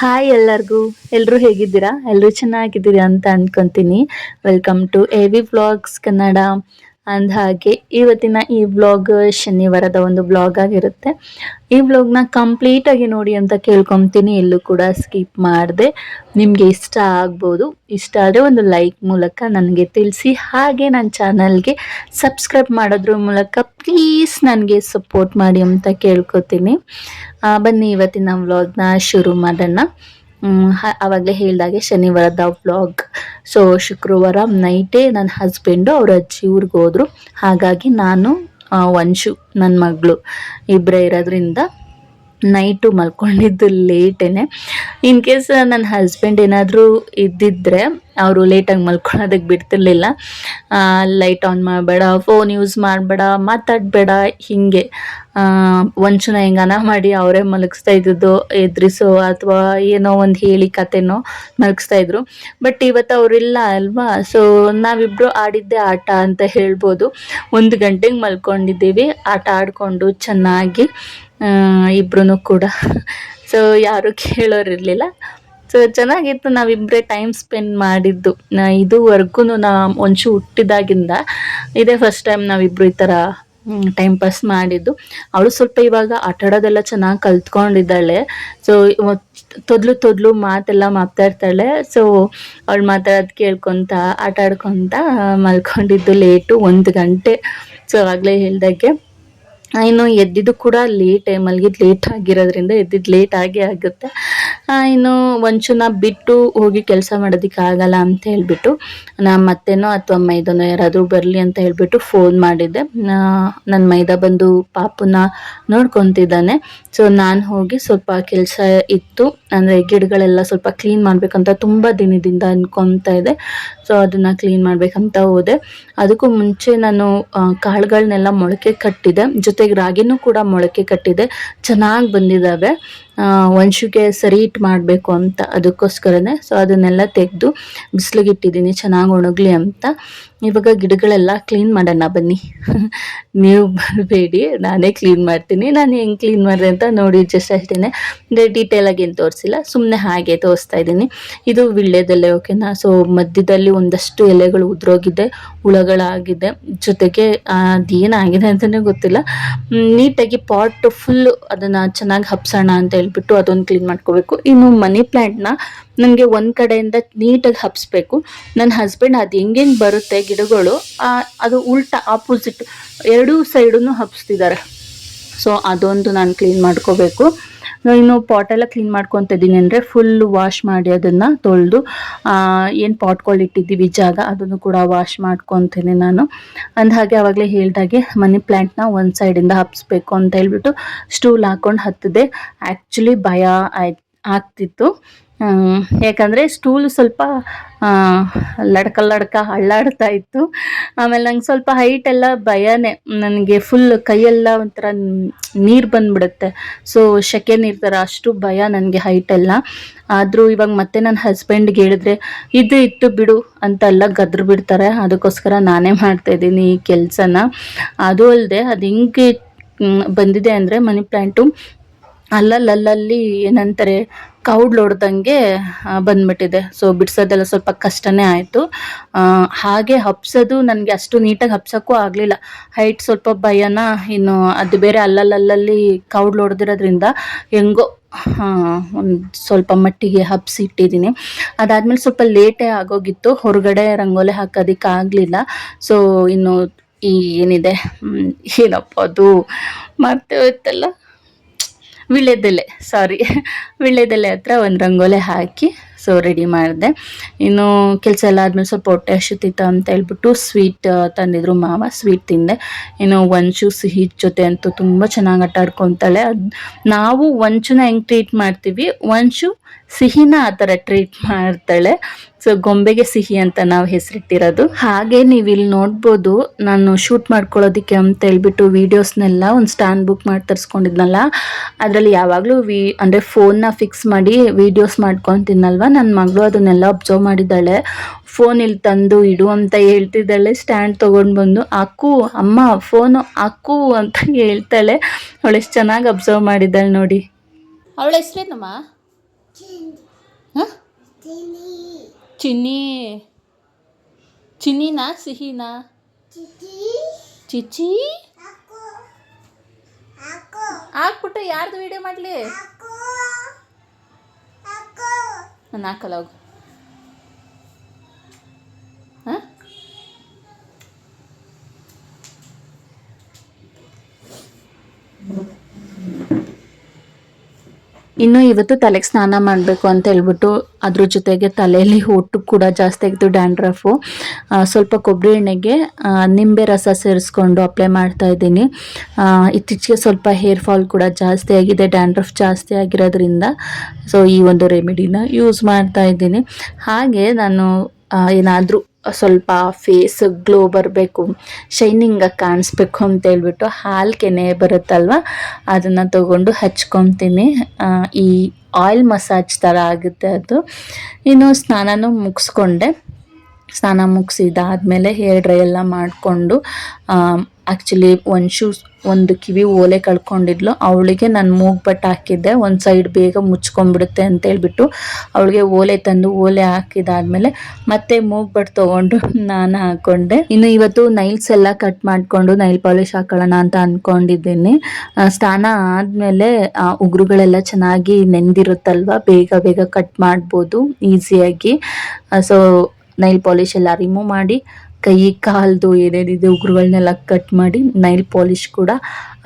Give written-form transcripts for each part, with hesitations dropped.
Hi ಎಲ್ಲರಿಗೂ. ಎಲ್ಲರೂ ಹೇಗಿದ್ದೀರಾ? ಎಲ್ಲರೂ ಚೆನ್ನಾಗಿದ್ದೀರಾ ಅಂತ ಅನ್ಕೊಂತೀನಿ. Welcome to A V vlogs Kannada. ಅಂದ ಹಾಗೆ ಇವತ್ತಿನ ಈ ವ್ಲಾಗ್ ಶನಿವಾರದ ಒಂದು ವ್ಲಾಗ್ ಆಗಿರುತ್ತೆ. ಈ ವ್ಲಾಗ್ನ ಕಂಪ್ಲೀಟಾಗಿ ನೋಡಿ ಅಂತ ಕೇಳ್ಕೊತೀನಿ. ಎಲ್ಲೂ ಕೂಡ ಸ್ಕಿಪ್ ಮಾಡದೆ ನಿಮಗೆ ಇಷ್ಟ ಆಗ್ಬೋದು. ಇಷ್ಟ ಆದರೆ ಒಂದು ಲೈಕ್ ಮೂಲಕ ನನಗೆ ತಿಳಿಸಿ. ಹಾಗೆ ನನ್ನ ಚಾನಲ್ಗೆ ಸಬ್ಸ್ಕ್ರೈಬ್ ಮಾಡೋದ್ರ ಮೂಲಕ ಪ್ಲೀಸ್ ನನಗೆ ಸಪೋರ್ಟ್ ಮಾಡಿ ಅಂತ ಕೇಳ್ಕೊತೀನಿ. ಬನ್ನಿ ಇವತ್ತಿನ ವ್ಲಾಗ್ನ ಶುರು ಮಾಡೋಣ. ಆವಾಗಲೇ ಹೇಳಿದಾಗೆ ಶನಿವಾರದ ವ್ಲಾಗ್. ಸೊ ಶುಕ್ರವಾರ ನೈಟೇ ನನ್ನ ಹಸ್ಬೆಂಡು ಅವ್ರ ಅಜ್ಜಿ ಊರಿಗೆ ಹೋದರು. ಹಾಗಾಗಿ ನಾನು ವಂಶು ನನ್ನ ಮಗಳು ಇಬ್ಬರೇ ಇರೋದ್ರಿಂದ ನೈಟು ಮಲ್ಕೊಂಡಿದ್ದು ಲೇಟೇನೆ. ಇನ್ ಕೇಸ್ ನನ್ನ ಹಸ್ಬೆಂಡ್ ಏನಾದರೂ ಇದ್ದಿದ್ದರೆ ಅವರು ಲೇಟಾಗಿ ಮಲ್ಕೊಳ್ಳೋದಕ್ಕೆ ಬಿಡ್ತಿರ್ಲಿಲ್ಲ. ಲೈಟ್ ಆನ್ ಮಾಡಬೇಡ, ಫೋನ್ ಯೂಸ್ ಮಾಡಬೇಡ, ಮಾತಾಡಬೇಡ, ಹೀಗೆ ವಂಚನ ಹೆಂಗನ ಮಾಡಿ ಅವರೇ ಮಲಗಿಸ್ತಾ ಇದ್ದಿದ್ದು, ಎದುರಿಸೋ ಅಥವಾ ಏನೋ ಒಂದು ಹೇಳಿ ಕತೆನೋ ಮಲಗಿಸ್ತಾ ಇದ್ರು. ಬಟ್ ಇವತ್ತು ಅವರಿಲ್ಲ ಅಲ್ವಾ, ಸೊ ನಾವಿಬ್ಬರು ಆಡಿದ್ದೆ ಆಟ ಅಂತ ಹೇಳ್ಬೋದು. 1 ಗಂಟೆಗೆ ಮಲ್ಕೊಂಡಿದ್ದೀವಿ, ಆಟ ಆಡಿಕೊಂಡು ಚೆನ್ನಾಗಿ ಇಬ್ರು ಕೂಡ. ಸೊ ಯಾರು ಕೇಳೋರಿರಲಿಲ್ಲ. ಸೊ ಚೆನ್ನಾಗಿತ್ತು, ನಾವಿಬ್ಬರೇ ಟೈಮ್ ಸ್ಪೆಂಡ್ ಮಾಡಿದ್ದು. ಇದುವರೆಗೂ ಒಂಚು ಹುಟ್ಟಿದಾಗಿಂದ ಇದೇ ಫಸ್ಟ್ ಟೈಮ್ ನಾವಿಬ್ಬರು ಈ ಥರ ಟೈಮ್ ಪಾಸ್ ಮಾಡಿದ್ದು. ಅವಳು ಸ್ವಲ್ಪ ಇವಾಗ ಆಟ ಆಡೋದೆಲ್ಲ ಚೆನ್ನಾಗಿ ಕಲ್ತ್ಕೊಂಡಿದ್ದಾಳೆ. ಸೊ ತೊದ್ಲು ಮಾತೆಲ್ಲ ಮಾತಾಡ್ತಾಳೆ. ಸೊ ಅವಳು ಮಾತಾಡೋದು ಕೇಳ್ಕೊತ ಆಟ ಆಡ್ಕೊತ ಮಲ್ಕೊಂಡಿದ್ದು ಲೇಟು 1 ಗಂಟೆ. ಸೊ ಆಗಲೇ ಹೇಳ್ದಾಗೆ ಇನ್ನು ಎದ್ದಿದ್ದು ಕೂಡ ಲೇಟೇ, ಮಲಗಿದ್ದು ಲೇಟ್ ಆಗಿರೋದ್ರಿಂದ ಎದ್ದಿದ್ದು ಲೇಟ್ ಆಗೇ ಆಗುತ್ತೆ. ಇನ್ನು ಒಂಚೂನ ಬಿಟ್ಟು ಹೋಗಿ ಕೆಲಸ ಮಾಡೋದಕ್ಕೆ ಆಗಲ್ಲ ಅಂತ ಹೇಳ್ಬಿಟ್ಟು ಮತ್ತೇನೋ ಅಥವಾ ಮೈದನೋ ಯಾರಾದರೂ ಬರಲಿ ಅಂತ ಹೇಳ್ಬಿಟ್ಟು ಫೋನ್ ಮಾಡಿದ್ದೆ. ನನ್ನ ಮೈದ ಬಂದು ಪಾಪುನ ನೋಡ್ಕೊತಿದ್ದಾನೆ. ಸೊ ನಾನು ಹೋಗಿ ಸ್ವಲ್ಪ ಕೆಲಸ ಇತ್ತು, ಅಂದರೆ ಗಿಡಗಳೆಲ್ಲ ಸ್ವಲ್ಪ ಕ್ಲೀನ್ ಮಾಡಬೇಕಂತ ತುಂಬ ದಿನದಿಂದ ಅನ್ಕೊತಾ ಇದೆ. ಸೊ ಅದನ್ನು ಕ್ಲೀನ್ ಮಾಡಬೇಕಂತ ಹೋದೆ. ಅದಕ್ಕೂ ಮುಂಚೆ ನಾನು ಕಾಳುಗಳನ್ನೆಲ್ಲ ಮೊಳಕೆ ಕಟ್ಟಿದೆ, ಜೊತೆಗೆ ರಾಗಿನೂ ಕೂಡ ಮೊಳಕೆ ಕಟ್ಟಿದೆ, ಚೆನ್ನಾಗಿ ಬಂದಿದ್ದಾವೆ. ವಂಶುಗೆ ಸರಿ ಇಟ್ಟು ಮಾಡಬೇಕು ಅಂತ ಅದಕ್ಕೋಸ್ಕರನೇ. ಸೊ ಅದನ್ನೆಲ್ಲ ತೆಗೆದು ಬಿಸಿಲಿಗೆ ಇಟ್ಟಿದ್ದೀನಿ ಚೆನ್ನಾಗಿ ಒಣಗಲಿ ಅಂತ. ಇವಾಗ ಗಿಡಗಳೆಲ್ಲ ಕ್ಲೀನ್ ಮಾಡೋಣ ಬನ್ನಿ. ನೀವು ಬರಬೇಡಿ, ನಾನೇ ಕ್ಲೀನ್ ಮಾಡ್ತೀನಿ. ನಾನು ಹೆಂಗೆ ಕ್ಲೀನ್ ಮಾಡಿದೆ ಅಂತ ನೋಡಿ ಜಸ್ಟ್ ಅಷ್ಟೇ, ಅಂದರೆ ಡೀಟೇಲಾಗಿ ಏನು ತೋರಿಸಿಲ್ಲ, ಸುಮ್ಮನೆ ಹಾಗೆ ತೋರಿಸ್ತಾ ಇದ್ದೀನಿ. ಇದು ವೀಳ್ಯದೆಲೆ, ಓಕೆನಾ. ಸೊ ಮಧ್ಯದಲ್ಲಿ ಒಂದಷ್ಟು ಎಲೆಗಳು ಉದುರೋಗಿದೆ, ಹುಳಗಳಾಗಿದೆ, ಜೊತೆಗೆ ಅದೇನಾಗಿದೆ ಅಂತಲೇ ಗೊತ್ತಿಲ್ಲ. ನೀಟಾಗಿ ಪಾಟ್ ಫುಲ್ಲು ಅದನ್ನು ಚೆನ್ನಾಗಿ ಹಬ್ಸೋಣ ಅಂತ ಹೇಳ್ಬಿಟ್ಟು ಅದೊಂದು ಕ್ಲೀನ್ ಮಾಡ್ಕೋಬೇಕು. ಇನ್ನು ಮನಿ ಪ್ಲ್ಯಾಂಟ್ನ ನನಗೆ ಒಂದು ಕಡೆಯಿಂದ ನೀಟಾಗಿ ಹಬ್ಸ್ಬೇಕು. ನನ್ನ ಹಸ್ಬೆಂಡ್ ಅದು ಹೆಂಗೆ ಬರುತ್ತೆ ಗಿಡಗಳು ಅದು ಉಲ್ಟಾ ಆಪೋಸಿಟ್ ಎರಡೂ ಸೈಡನ್ನು ಹಬ್ಸ್ತಿದ್ದಾರೆ. ಸೊ ಅದೊಂದು ನಾನು ಕ್ಲೀನ್ ಮಾಡ್ಕೋಬೇಕು. ಇನ್ನು ಪಾಟೆಲ್ಲ ಕ್ಲೀನ್ ಮಾಡ್ಕೊತ ಇದ್ದೀನಿ, ಅಂದರೆ ಫುಲ್ ವಾಶ್ ಮಾಡಿ ಅದನ್ನು ತೊಳೆದು ಏನು ಪಾಟ್ಗಳು ಇಟ್ಟಿದ್ದೀವಿ ಜಾಗ ಅದನ್ನು ಕೂಡ ವಾಶ್ ಮಾಡ್ಕೊತೀನಿ ನಾನು. ಅಂದ ಹಾಗೆ ಆವಾಗಲೇ ಹೇಳ್ದಾಗೆ ಮನಿ ಪ್ಲ್ಯಾಂಟ್ನ ಒಂದು ಸೈಡಿಂದ ಹಬ್ಸ್ಬೇಕು ಅಂತ ಹೇಳ್ಬಿಟ್ಟು ಸ್ಟೂಲ್ ಹಾಕ್ಕೊಂಡು ಹತ್ತಿದೆ. ಆ್ಯಕ್ಚುಲಿ ಭಯ ಆಗ್ತಿತ್ತು, ಯಾಕಂದರೆ ಸ್ಟೂಲ್ ಸ್ವಲ್ಪ ಲಡ್ಕ ಅಳ್ಳಾಡ್ತಾ ಇತ್ತು. ಆಮೇಲೆ ನಂಗೆ ಸ್ವಲ್ಪ ಹೈಟೆಲ್ಲ ಭಯನೇ, ನನಗೆ ಫುಲ್ ಕೈಯೆಲ್ಲ ಒಂಥರ ನೀರು ಬಂದುಬಿಡುತ್ತೆ. ಸೊ ಸೆಕೆ ನೀರು ಥರ, ಅಷ್ಟು ಭಯ ನನಗೆ ಹೈಟೆಲ್ಲ. ಆದರೂ ಇವಾಗ ಮತ್ತೆ ನನ್ನ ಹಸ್ಬೆಂಡ್ಗೆ ಹೇಳಿದ್ರೆ ಇದು ಇತ್ತು ಬಿಡು ಅಂತೆಲ್ಲ ಗದ್ರು ಬಿಡ್ತಾರೆ. ಅದಕ್ಕೋಸ್ಕರ ನಾನೇ ಮಾಡ್ತಾಯಿದ್ದೀನಿ ಈ ಕೆಲಸನ. ಅದು ಅಲ್ಲದೆ ಅದು ಹಿಂಗೆ ಬಂದಿದೆ ಅಂದರೆ ಮನಿ ಪ್ಲ್ಯಾಂಟು ಅಲ್ಲಲ್ಲಿ ಏನಂತಾರೆ ಕೌಡ್ಲು ಹೊಡ್ದಂಗೆ ಬಂದ್ಬಿಟ್ಟಿದೆ. ಸೊ ಬಿಡ್ಸೋದೆಲ್ಲ ಸ್ವಲ್ಪ ಕಷ್ಟನೇ ಆಯಿತು. ಹಾಗೆ ಹಬ್ಸೋದು ನನಗೆ ಅಷ್ಟು ನೀಟಾಗಿ ಹಬ್ಸೋಕ್ಕೂ ಆಗಲಿಲ್ಲ, ಹೈಟ್ ಸ್ವಲ್ಪ ಭಯನ. ಇನ್ನು ಅದು ಬೇರೆ ಅಲ್ಲಲ್ಲಿ ಕೌಡ್ಲು ಹೊಡೆದಿರೋದ್ರಿಂದ ಹೆಂಗೋ ಒಂದು ಸ್ವಲ್ಪ ಮಟ್ಟಿಗೆ ಹಬ್ಸಿ ಇಟ್ಟಿದ್ದೀನಿ. ಅದಾದಮೇಲೆ ಸ್ವಲ್ಪ ಲೇಟೇ ಆಗೋಗಿತ್ತು, ಹೊರಗಡೆ ರಂಗೋಲಿ ಹಾಕೋದಕ್ಕೆ ಆಗಲಿಲ್ಲ. ಸೊ ಇನ್ನು ಈ ಏನಿದೆ ಏನಪ್ಪ ಅದು ಮತ್ತೆ ಹೋಯ್ತಲ್ಲ, ವೀಳ್ಯದೆಲೆ ಹತ್ರ ಒಂದು ರಂಗೋಲೆ ಹಾಕಿ ಸೊ ರೆಡಿ ಮಾಡಿದೆ. ಇನ್ನು ಕೆಲಸ ಎಲ್ಲ ಆದಮೇಲೆ ಸ್ವಲ್ಪ ಹೊಟ್ಟೆ ಹಸಿತಿತ್ತು ಅಂತ ಹೇಳ್ಬಿಟ್ಟು ಸ್ವೀಟ್ ತಂದಿದ್ರು ಮಾವ, ಸ್ವೀಟ್ ತಿಂದೆ. ಇನ್ನು ವಂಚು ಸಿಹಿ ಜೊತೆ ಅಂತೂ ತುಂಬ ಚೆನ್ನಾಗಿ ಆಟ ಆಡ್ಕೊತಾಳೆ. ನಾವು ವಂಚುನ ಹೆಂಗೆ ಟ್ರೀಟ್ ಮಾಡ್ತೀವಿ, ವಂಚು ಸಿಹಿನ ಆ ಥರ ಟ್ರೀಟ್ ಮಾಡ್ತಾಳೆ. ಸೊ ಗೊಂಬೆಗೆ ಸಿಹಿ ಅಂತ ನಾವು ಹೆಸರಿಟ್ಟಿರೋದು. ಹಾಗೆ ನೀವು ಇಲ್ಲಿ ನೋಡ್ಬೋದು, ನಾನು ಶೂಟ್ ಮಾಡ್ಕೊಳ್ಳೋದಕ್ಕೆ ಅಂತ ಹೇಳ್ಬಿಟ್ಟು ವೀಡಿಯೋಸ್ನೆಲ್ಲ ಒಂದು ಸ್ಟ್ಯಾಂಡ್ ಬುಕ್ ಮಾಡಿ ತರಿಸ್ಕೊಂಡಿದ್ನಲ್ಲ, ಅದರಲ್ಲಿ ಯಾವಾಗಲೂ ಅಂದರೆ ಫೋನ್ನ ಫಿಕ್ಸ್ ಮಾಡಿ ವೀಡಿಯೋಸ್ ಮಾಡ್ಕೊತೀನಲ್ವ, ನನ್ನ ಮಗಳು ಅದನ್ನೆಲ್ಲ ಅಬ್ಸರ್ವ್ ಮಾಡಿದ್ದಾಳೆ. ಫೋನ್ ಇಲ್ಲಿ ತಂದು ಇಡು ಅಂತ ಹೇಳ್ತಿದ್ದಾಳೆ. ಸ್ಟ್ಯಾಂಡ್ ತೊಗೊಂಡು ಬಂದು ಅಕ್ಕು ಅಮ್ಮ ಫೋನು ಅಕ್ಕು ಅಂತ ಹೇಳ್ತಾಳೆ. ಅವಳು ಎಷ್ಟು ಚೆನ್ನಾಗಿ ಅಬ್ಸರ್ವ್ ಮಾಡಿದ್ದಾಳೆ ನೋಡಿ. ಅವಳ ಹೆಸ್ರೇನಮ್ಮ? ಹಾಂ ಚಿನ್ನಿ ಚಿನ್ನಿನಾ ಸಿಹಿನಾ ಚಿಚಿ ಹಾಕ್ಬಿಟ್ಟು ಯಾರ್ದು ವಿಡಿಯೋ ಮಾಡಲಿ ನಾನು ಹಾಕಲ್ಲ ಹೋಗು ಹಾಂ ಇನ್ನು ಇವತ್ತು ತಲೆಗೆ ಸ್ನಾನ ಮಾಡಬೇಕು ಅಂತ ಹೇಳ್ಬಿಟ್ಟು ಅದ್ರ ಜೊತೆಗೆ ತಲೆಯಲ್ಲಿ ಹೊಟ್ಟು ಕೂಡ ಜಾಸ್ತಿ ಆಗಿತ್ತು ಡ್ಯಾಂಡ್ರಫು. ಸ್ವಲ್ಪ ಕೊಬ್ಬರಿ ಎಣ್ಣೆಗೆ ನಿಂಬೆ ರಸ ಸೇರಿಸ್ಕೊಂಡು ಅಪ್ಲೈ ಮಾಡ್ತಾ ಇದ್ದೀನಿ. ಇತ್ತೀಚೆಗೆ ಸ್ವಲ್ಪ ಹೇರ್ ಫಾಲ್ ಕೂಡ ಜಾಸ್ತಿ ಆಗಿದೆ, ಡ್ಯಾಂಡ್ರಫ್ ಜಾಸ್ತಿ ಆಗಿರೋದ್ರಿಂದ. ಸೊ ಈ ಒಂದು ರೆಮಿಡಿನ ಯೂಸ್ ಮಾಡ್ತಾ ಇದ್ದೀನಿ. ಹಾಗೆ ನಾನು ಏನಾದರೂ ಸ್ವಲ್ಪ ಫೇಸ್ ಗ್ಲೋ ಬರಬೇಕು, ಶೈನಿಂಗಾಗಿ ಕಾಣಿಸ್ಬೇಕು ಅಂತ ಹೇಳ್ಬಿಟ್ಟು ಹಾಲು ಕೆನೆ ಬರುತ್ತಲ್ವ ಅದನ್ನು ತಗೊಂಡು ಹಚ್ಕೊತೀನಿ. ಈ ಆಯಿಲ್ ಮಸಾಜ್ ಥರ ಆಗುತ್ತೆ ಅದು. ಇನ್ನು ಸ್ನಾನನೂ ಮುಗಿಸ್ಕೊಂಡೆ. ಸ್ನಾನ ಮುಗಿಸಿದಾದ್ಮೇಲೆ ಹೇರ್ ಡ್ರೈ ಎಲ್ಲ ಮಾಡಿಕೊಂಡು ಆ್ಯಕ್ಚುಲಿ ಒಂದು ಕಿವಿ ಓಲೆ ಕಳ್ಕೊಂಡಿದ್ಲು, ಅವಳಿಗೆ ನಾನು ಮೂಗ್ಬಟ್ಟು ಹಾಕಿದ್ದೆ. ಒಂದು ಸೈಡ್ ಬೇಗ ಮುಚ್ಕೊಂಡ್ಬಿಡುತ್ತೆ ಅಂತ ಹೇಳ್ಬಿಟ್ಟು ಅವಳಿಗೆ ಓಲೆ ತಂದು ಓಲೆ ಹಾಕಿದಾದ್ಮೇಲೆ ಮತ್ತೆ ಮೂಗ್ಬಟ್ಟು ತೊಗೊಂಡು ನಾನು ಹಾಕ್ಕೊಂಡೆ. ಇನ್ನು ಇವತ್ತು ನೈಲ್ಸ್ ಎಲ್ಲ ಕಟ್ ಮಾಡಿಕೊಂಡು ನೈಲ್ ಪಾಲಿಶ್ ಹಾಕೊಳ್ಳೋಣ ಅಂತ ಅಂದ್ಕೊಂಡಿದ್ದೀನಿ. ಸ್ನಾನ ಆದಮೇಲೆ ಉಗುರುಗಳೆಲ್ಲ ಚೆನ್ನಾಗಿ ನೆಂದಿರುತ್ತಲ್ವ, ಬೇಗ ಬೇಗ ಕಟ್ ಮಾಡ್ಬೋದು ಈಸಿಯಾಗಿ. ಸೊ ನೈಲ್ ಪಾಲಿಶ್ ಎಲ್ಲ ರಿಮೂವ್ ಮಾಡಿ ಕೈ ಕಾಲ್ದು ಏನೇನಿದೆ ಉಗುರುಗಳನ್ನೆಲ್ಲ ಕಟ್ ಮಾಡಿ ನೈಲ್ ಪಾಲಿಶ್ ಕೂಡ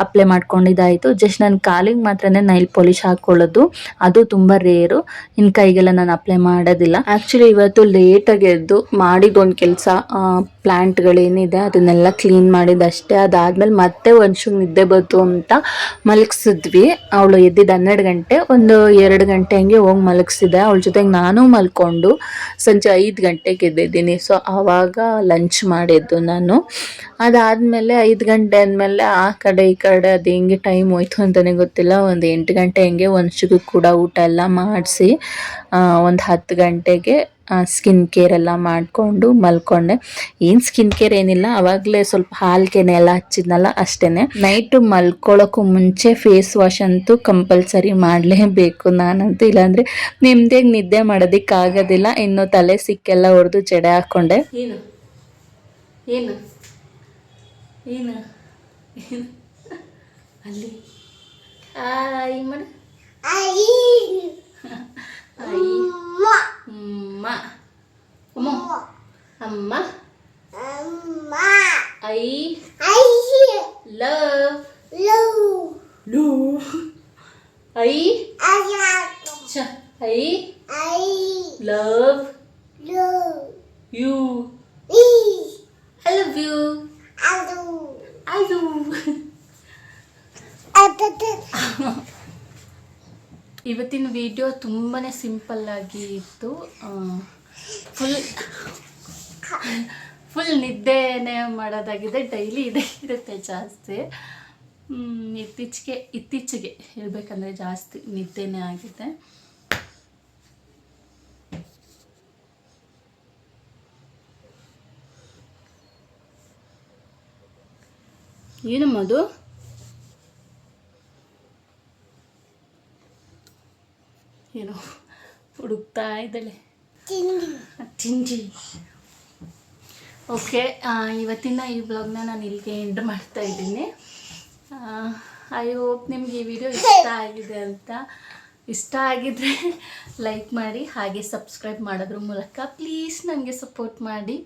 ಅಪ್ಲೈ ಮಾಡ್ಕೊಂಡಿದ್ದಾಯಿತು. ಜಸ್ಟ್ ನಾನು ಕಾಲಿಗೆ ಮಾತ್ರ ನೈಲ್ ಪಾಲಿಶ್ ಹಾಕ್ಕೊಳ್ಳೋದು, ಅದು ತುಂಬ ರೇರು. ಇನ್ನು ಕೈಗೆಲ್ಲ ನಾನು ಅಪ್ಲೈ ಮಾಡೋದಿಲ್ಲ. ಆ್ಯಕ್ಚುಲಿ ಇವತ್ತು ಲೇಟಾಗಿ ಎದ್ದು ಮಾಡಿದ್ದೊಂದು ಕೆಲಸ, ಪ್ಲ್ಯಾಂಟ್ಗಳೇನಿದೆ ಅದನ್ನೆಲ್ಲ ಕ್ಲೀನ್ ಮಾಡಿದ್ದಷ್ಟೇ. ಅದಾದಮೇಲೆ ಮತ್ತೆ ಒಂಚೂರು ನಿದ್ದೆ ಬಂತು ಅಂತ ಮಲಗಿಸಿದ್ವಿ. ಅವಳು ಎದ್ದಿದ್ದು 12 ಗಂಟೆ, ಒಂದು 2 ಗಂಟೆ ಹಂಗೆ ಹೋಗಿ ಮಲಗಿಸಿದೆ. ಅವಳ ಜೊತೆಗೆ ನಾನು ಮಲ್ಕೊಂಡು ಸಂಜೆ 5 ಗಂಟೆಗೆ ಎದ್ದಿದ್ದೀನಿ. ಸೊ ಆವಾಗ ಲಂಚ್ ಮಾಡಿದ್ದು ನಾನು. ಅದಾದಮೇಲೆ 5 ಗಂಟೆ ಆದಮೇಲೆ ಆ ಕಡೆ ಈ ಕಡೆ ಅದು ಹೆಂಗೆ ಟೈಮ್ ಹೋಯ್ತು ಅಂತಲೇ ಗೊತ್ತಿಲ್ಲ. ಒಂದು 8 ಗಂಟೆ ಹಂಗೆ ಒಂಚೂರು ಕೂಡ ಊಟ ಎಲ್ಲ ಮಾಡಿಸಿ ಒಂದು 10 ಗಂಟೆಗೆ ಸ್ಕಿನ್ ಕೇರ್ ಎಲ್ಲ ಮಾಡಿಕೊಂಡು ಮಲ್ಕೊಂಡೆ. ಏನು ಸ್ಕಿನ್ ಕೇರ್ ಏನಿಲ್ಲ, ಆವಾಗಲೇ ಸ್ವಲ್ಪ ಹಾಲು ಕೆನೆ ಎಲ್ಲ ಹಚ್ಚಿದ್ನಲ್ಲ ಅಷ್ಟೇ. ನೈಟು ಮಲ್ಕೊಳ್ಳೋಕ್ಕೂ ಮುಂಚೆ ಫೇಸ್ ವಾಶ್ ಅಂತೂ ಕಂಪಲ್ಸರಿ ಮಾಡಲೇಬೇಕು ನಾನಂತೂ, ಇಲ್ಲಾಂದರೆ ನಿಮ್ಮದೇಗೆ ನಿದ್ದೆ ಮಾಡೋದಕ್ಕಾಗೋದಿಲ್ಲ. ಇನ್ನು ತಲೆ ಸಿಕ್ಕೆಲ್ಲ ಹೊಡೆದು ಜಡೆ ಹಾಕ್ಕೊಂಡೆ. ಏನು ಏನು ಏನು ಅಲ್ಲಿ ಆಯ್ ಮಾಡು, ಅಮ್ಮ I love I love you, I love you. ಇವತ್ತಿನ ವಿಡಿಯೋ ತುಂಬಾ ಸಿಂಪಲ್ಲಾಗಿ ಇತ್ತು. ಫುಲ್ ನಿದ್ದೆನೇ ಮಾಡೋದಾಗಿದೆ. ಡೈಲಿ ಇದೇ ಇರುತ್ತೆ ಜಾಸ್ತಿ. ಇತ್ತೀಚೆಗೆ ಹೇಳ್ಬೇಕಂದ್ರೆ ಜಾಸ್ತಿ ನಿದ್ದೆನೇ ಆಗಿದೆ. ಏನಮ್ಮ ಅದು? ಏನೋ ಹುಡುಕ್ತಾ ಇದ್ದಾಳೆ ಚಿಂಜಿ. ಓಕೆ, ಇವತ್ತಿನ ಈ ವ್ಲಾಗ್ನ ನಾನು ಇಲ್ಲಿಗೆ ಎಂಡ್ ಮಾಡ್ತಾ ಇದ್ದೀನಿ. ಐ ಹೋಪ್ ನಿಮ್ಗೆ ಈ ವಿಡಿಯೋ ಇಷ್ಟ ಆಗಿದೆ ಅಂತ. ಇಷ್ಟ ಆಗಿದ್ರೆ ಲೈಕ್ ಮಾಡಿ, ಹಾಗೆ ಸಬ್ಸ್ಕ್ರೈಬ್ ಮಾಡೋದ್ರ ಮೂಲಕ ಪ್ಲೀಸ್ ನನಗೆ ಸಪೋರ್ಟ್ ಮಾಡಿ.